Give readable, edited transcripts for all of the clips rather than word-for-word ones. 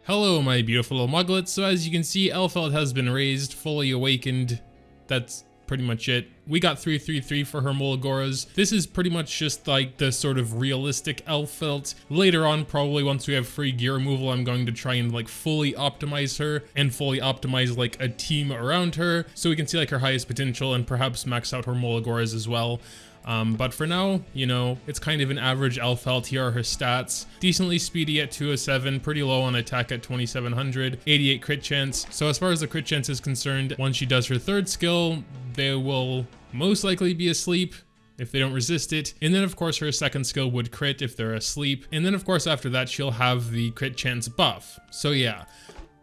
Hello my beautiful little muglets. So as you can see, Elphelt has been raised, fully awakened. That's pretty much it. We got 333 for her Molagoras. This is pretty much just like the sort of realistic Elphelt. Later on, probably once we have free gear removal, I'm going to try and like fully optimize her and fully optimize like a team around her so we can see like her highest potential and perhaps max out her Molagoras as well. But for now, you know, it's kind of an average Elphelt. Here are her stats. Decently speedy at 207, pretty low on attack at 2700, 88 crit chance. So as far as the crit chance is concerned, once she does her third skill, they will most likely be asleep if they don't resist it. And then of course her second skill would crit if they're asleep. And then of course after that, she'll have the crit chance buff. So yeah.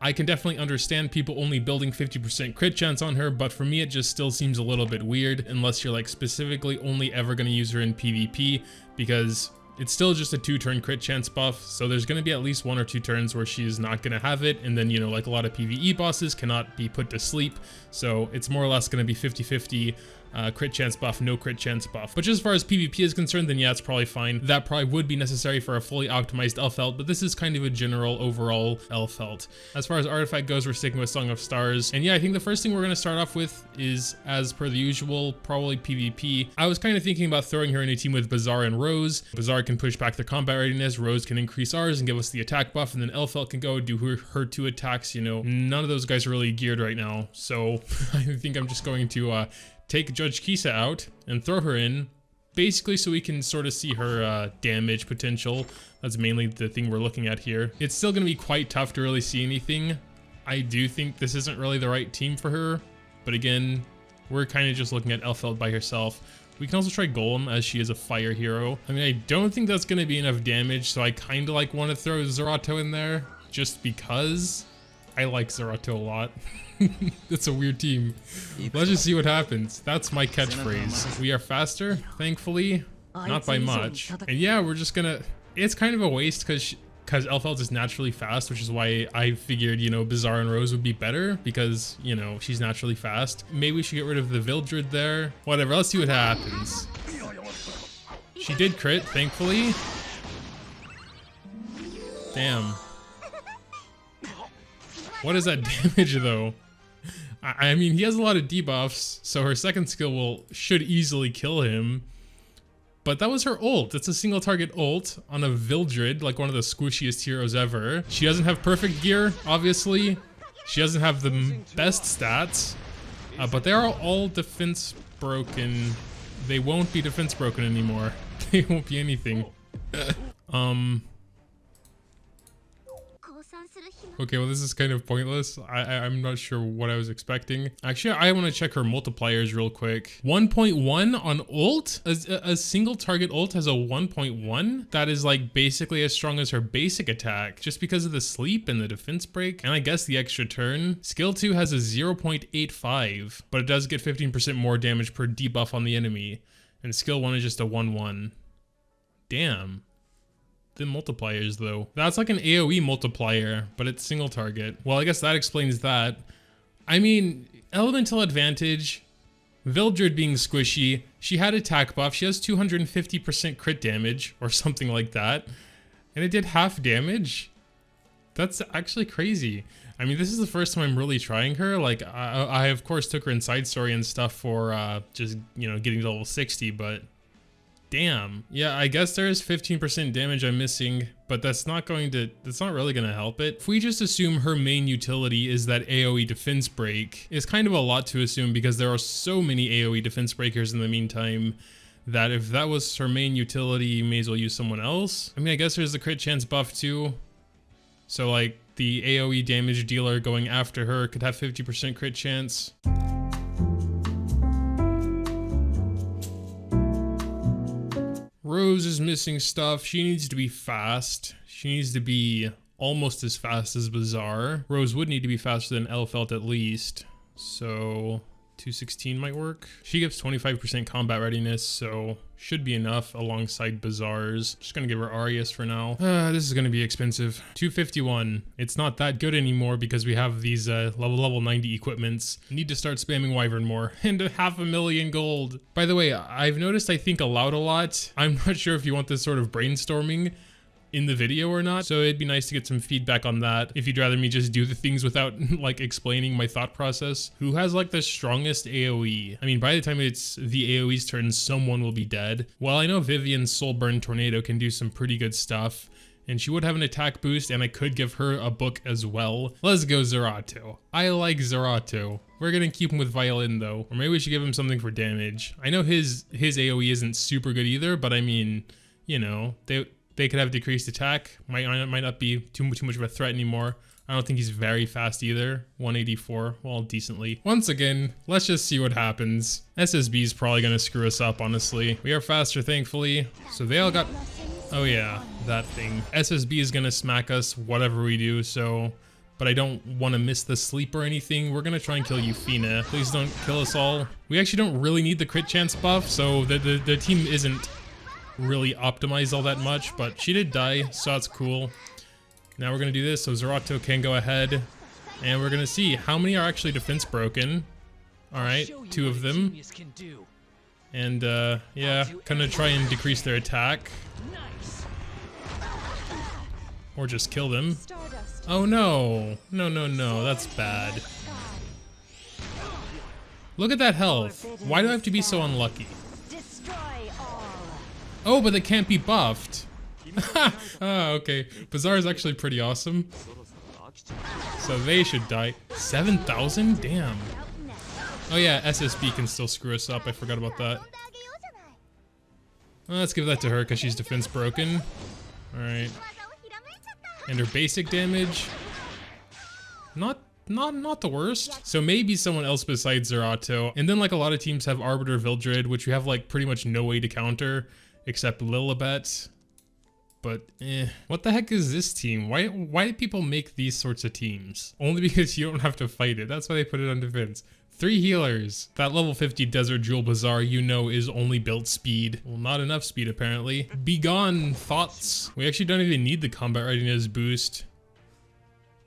I can definitely understand people only building 50% crit chance on her, but for me it just still seems a little bit weird unless you're like specifically only ever going to use her in PvP, because it's still just a 2-turn crit chance buff, so there's going to be at least 1 or 2 turns where she's not going to have it, and then, you know, like a lot of PvE bosses cannot be put to sleep, so it's more or less going to be 50-50 crit chance buff, no crit chance buff. But just as far as PvP is concerned, then yeah, it's probably fine. That probably would be necessary for a fully optimized Elphelt, but this is kind of a general overall Elphelt. As far as artifact goes, we're sticking with Song of Stars. And yeah, I think the first thing we're going to start off with is, as per the usual, probably PvP. I was kind of thinking about throwing her in a team with Bazaar and Rose. Bazaar can push back their combat readiness, Rose can increase ours and give us the attack buff, and then Elphelt can go do her 2 attacks. You know, none of those guys are really geared right now, so I think I'm just going to take Judge Kisa out and throw her in, basically so we can sort of see her damage potential. That's mainly the thing we're looking at here. It's still going to be quite tough to really see anything. I do think this isn't really the right team for her, but again, we're kind of just looking at Elphelt by herself. We can also try Golem, as she is a fire hero. I mean, I don't think that's going to be enough damage, so I kind of like want to throw Zerato in there, just because I like Zerato a lot. That's a weird team. Let's just see what happens. That's my catchphrase. We are faster, thankfully, not by much. And yeah, we're just gonna, it's kind of a waste because Elphelt is naturally fast, which is why I figured, you know, Bazaar and Rose would be better because, you know, she's naturally fast. Maybe we should get rid of the Vildred there. Whatever, let's see what happens. She did crit, thankfully. Damn. What is that damage though? I mean, he has a lot of debuffs, so her second skill should easily kill him. But that was her ult. It's a single target ult on a Vildred, like one of the squishiest heroes ever. She doesn't have perfect gear, obviously. She doesn't have the best stats, but they are all defense broken. They won't be defense broken anymore. They won't be anything. Okay, well this is kind of pointless. I'm not sure what I was expecting. Actually, I want to check her multipliers real quick. 1.1 on ult? A single target ult has a 1.1? That is like basically as strong as her basic attack, just because of the sleep and the defense break, and I guess the extra turn. Skill 2 has a 0.85, but it does get 15% more damage per debuff on the enemy. And skill 1 is just a 1-1. Damn. The multipliers though. That's like an AoE multiplier, but it's single target. Well, I guess that explains that. I mean, elemental advantage, Vildred being squishy, she had attack buff, she has 250% crit damage or something like that, and it did half damage. That's actually crazy. I mean, this is the first time I'm really trying her. Like, I of course took her in side story and stuff for just, you know, getting to level 60, but damn. Yeah, I guess there is 15% damage I'm missing, but that's not really gonna help it. If we just assume her main utility is that AoE defense break, it's kind of a lot to assume because there are so many AoE defense breakers in the meantime that if that was her main utility, you may as well use someone else. I mean, I guess there's the crit chance buff too. So like the AoE damage dealer going after her could have 50% crit chance. Rose is missing stuff. She needs to be fast. She needs to be almost as fast as Bazaar. Rose would need to be faster than Elphelt at least. So 216 might work. She gives 25% combat readiness, so should be enough alongside Bazaar's. Just gonna give her Arius for now. This is gonna be expensive. 251. It's not that good anymore because we have these level 90 equipments. Need to start spamming Wyvern more. And 500,000 gold. By the way, I've noticed I think aloud a lot. I'm not sure if you want this sort of brainstorming. in the video or not. So it'd be nice to get some feedback on that. If you'd rather me just do the things without like explaining my thought process. Who has like the strongest AoE? I mean, by the time it's the AoE's turn, someone will be dead. Well, I know Vivian's Soulburn Tornado can do some pretty good stuff. And she would have an attack boost, and I could give her a book as well. Let's go Zerato. I like Zerato. We're gonna keep him with Violin though. Or maybe we should give him something for damage. I know his AoE isn't super good either, but I mean, you know, they could have decreased attack. Might not be too much of a threat anymore. I don't think he's very fast either. 184, well, decently. Once again, let's just see what happens. SSB is probably gonna screw us up, honestly. We are faster, thankfully. So they all got... Oh yeah, that thing. SSB is gonna smack us whatever we do, so... But I don't want to miss the sleep or anything. We're gonna try and kill Euphina. Please don't kill us all. We actually don't really need the crit chance buff, so the team isn't really optimized all that much, but she did die, so that's cool. Now we're gonna do this, so Zerato can go ahead, and we're gonna see how many are actually defense broken. Alright, 2 of them. And yeah, gonna try and decrease their attack. Or just kill them. Oh no! No, that's bad. Look at that health. Why do I have to be so unlucky? Oh, but they can't be buffed. Oh, okay. Bazaar is actually pretty awesome. So they should die. 7,000? Damn. Oh yeah, SSB can still screw us up. I forgot about that. Well, let's give that to her because she's defense broken. Alright. And her basic damage, not the worst. So maybe someone else besides Zerato. And then like a lot of teams have Arbiter Vildred, which we have like pretty much no way to counter except Lilibet. But what the heck is this team? Why do people make these sorts of teams? Only because you don't have to fight it. That's why they put it on defense. 3 healers. That level 50 Desert Jewel Bazaar, you know, is only built speed. Well, not enough speed, apparently. Begone, thoughts. We actually don't even need the combat readiness boost.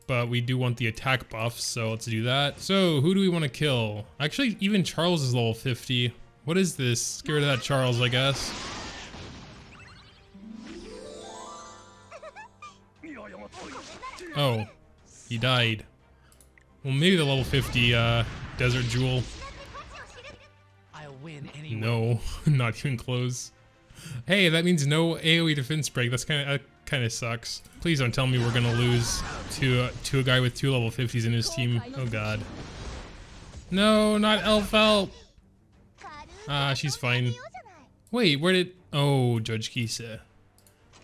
But we do want the attack buff, so let's do that. So, who do we want to kill? Actually, even Charles is level 50. What is this? Get rid of that Charles, I guess. Oh, he died. Well, maybe the level 50, Desert Jewel. I'll win anyway. No, not even close. Hey, that means no AoE defense break. That's kind of sucks. Please don't tell me we're gonna lose to a guy with 2 level 50s in his team. Oh god. No, not Elphelt. Ah, she's fine. Wait, where did... Oh, Judge Kisa.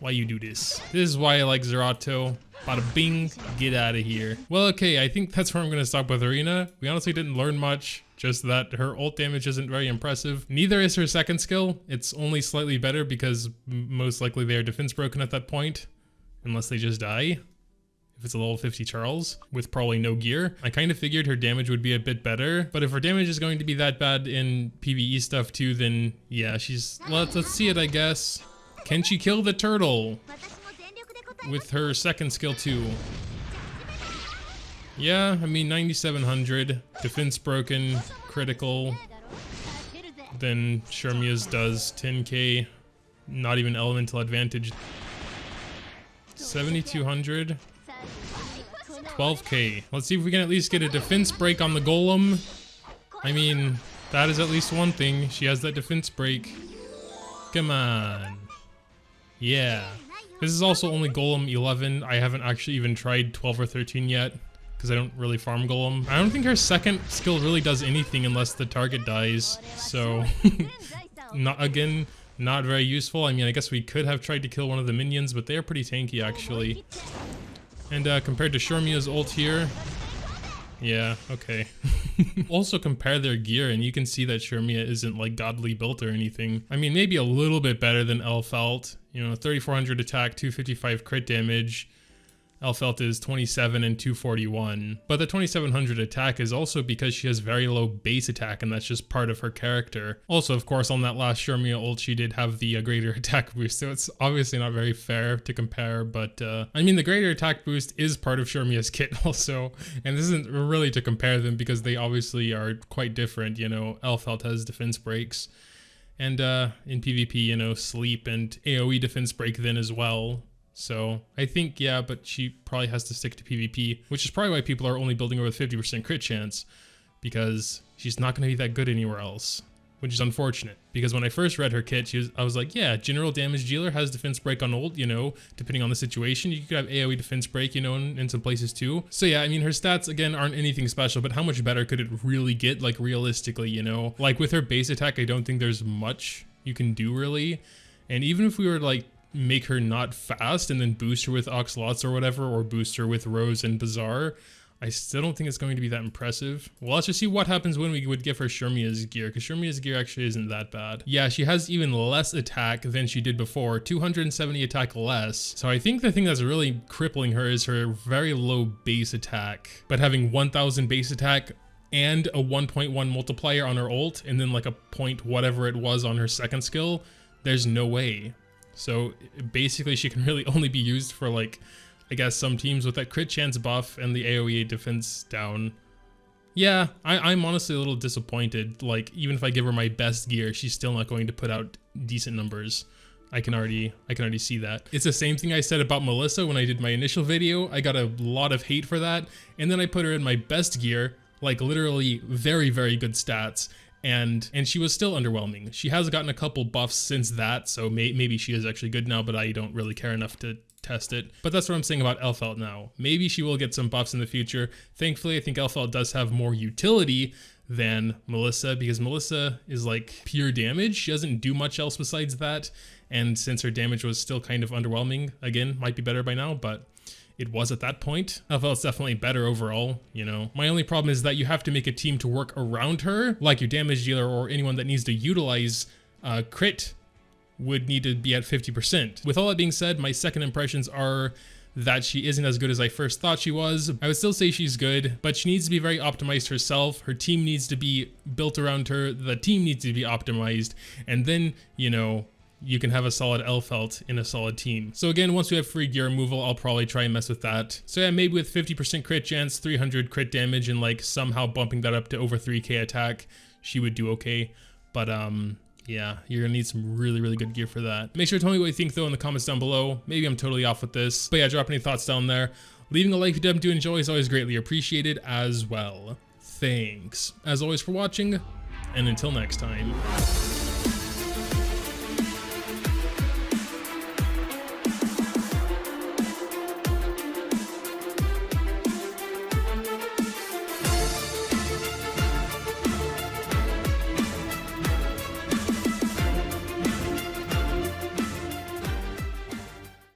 Why you do this? This is why I like Zerato. Bada bing, get out of here. Well, okay, I think that's where I'm gonna stop with Arena. We honestly didn't learn much, just that her ult damage isn't very impressive. Neither is her second skill. It's only slightly better because most likely they are defense broken at that point, unless they just die. If it's a level 50 Charles, with probably no gear. I kind of figured her damage would be a bit better, but if her damage is going to be that bad in PvE stuff too, then yeah, she's... Let's see it, I guess. Can she kill the turtle? With her second skill too. Yeah, I mean 9700, defense broken, critical. Then Shermia's does 10k, not even elemental advantage. 7200, 12k. Let's see if we can at least get a defense break on the golem. I mean, that is at least one thing. She has that defense break. Come on. Yeah. This is also only Golem 11. I haven't actually even tried 12 or 13 yet because I don't really farm Golem. I don't think her second skill really does anything unless the target dies. So, not very useful. I mean, I guess we could have tried to kill one of the minions, but they are pretty tanky actually. And compared to Shermia's ult here, yeah, okay. Also compare their gear and you can see that Shermia isn't like godly built or anything. I mean, maybe a little bit better than Elphelt. You know, 3400 attack, 255 crit damage. Elphelt is 27 and 241. But the 2700 attack is also because she has very low base attack and that's just part of her character. Also, of course, on that last Shermia ult, she did have the greater attack boost, so it's obviously not very fair to compare, but I mean, the greater attack boost is part of Shermia's kit also, and this isn't really to compare them because they obviously are quite different. You know, Elphelt has defense breaks, and in PvP, you know, sleep and AoE defense break then as well. So I think, yeah, but she probably has to stick to PvP, which is probably why people are only building her with 50% crit chance, because she's not going to be that good anywhere else, which is unfortunate. Because when I first read her kit, I was like, yeah, general damage dealer, has defense break on ult, you know, depending on the situation. You could have AoE defense break, you know, in some places too. So yeah, I mean, her stats, again, aren't anything special, but how much better could it really get, like, realistically, you know? Like, with her base attack, I don't think there's much you can do, really. And even if we were, like, make her not fast and then boost her with Oxlots or whatever, or boost her with Rose and Bazaar, I still don't think it's going to be that impressive. Well, let's just see what happens when we would give her Shermia's gear, because Shermia's gear actually isn't that bad. Yeah, she has even less attack than she did before, 270 attack less. So I think the thing that's really crippling her is her very low base attack, but having 1000 base attack and a 1.1 multiplier on her ult, and then like a point whatever it was on her second skill, there's no way. So basically she can really only be used for, like, I guess some teams with that crit chance buff and the AoE defense down. Yeah, I'm honestly a little disappointed. Like, even if I give her my best gear, she's still not going to put out decent numbers. I can already see that. It's the same thing I said about Melissa when I did my initial video. I got a lot of hate for that, and then I put her in my best gear, like literally very, very good stats, and she was still underwhelming. She has gotten a couple buffs since that, so maybe she is actually good now, but I don't really care enough to test it. But that's what I'm saying about Elphelt now. Maybe she will get some buffs in the future. Thankfully, I think Elphelt does have more utility than Melissa, because Melissa is like pure damage. She doesn't do much else besides that, and since her damage was still kind of underwhelming, again, might be better by now, but it was at that point. Elphelt's definitely better overall, you know. My only problem is that you have to make a team to work around her, like your damage dealer or anyone that needs to utilize crit would need to be at 50%. With all that being said, my second impressions are that she isn't as good as I first thought she was. I would still say she's good, but she needs to be very optimized herself. Her team needs to be built around her. The team needs to be optimized. And then, you know, you can have a solid Elphelt in a solid team. So again, once we have free gear removal, I'll probably try and mess with that. So yeah, maybe with 50% crit chance, 300 crit damage, and like somehow bumping that up to over 3k attack, she would do okay. But yeah, you're gonna need some really, really good gear for that. Make sure to tell me what you think though in the comments down below. Maybe I'm totally off with this, but yeah, drop any thoughts down there. Leaving a like if you do enjoy is always greatly appreciated as well. Thanks, as always, for watching, and until next time.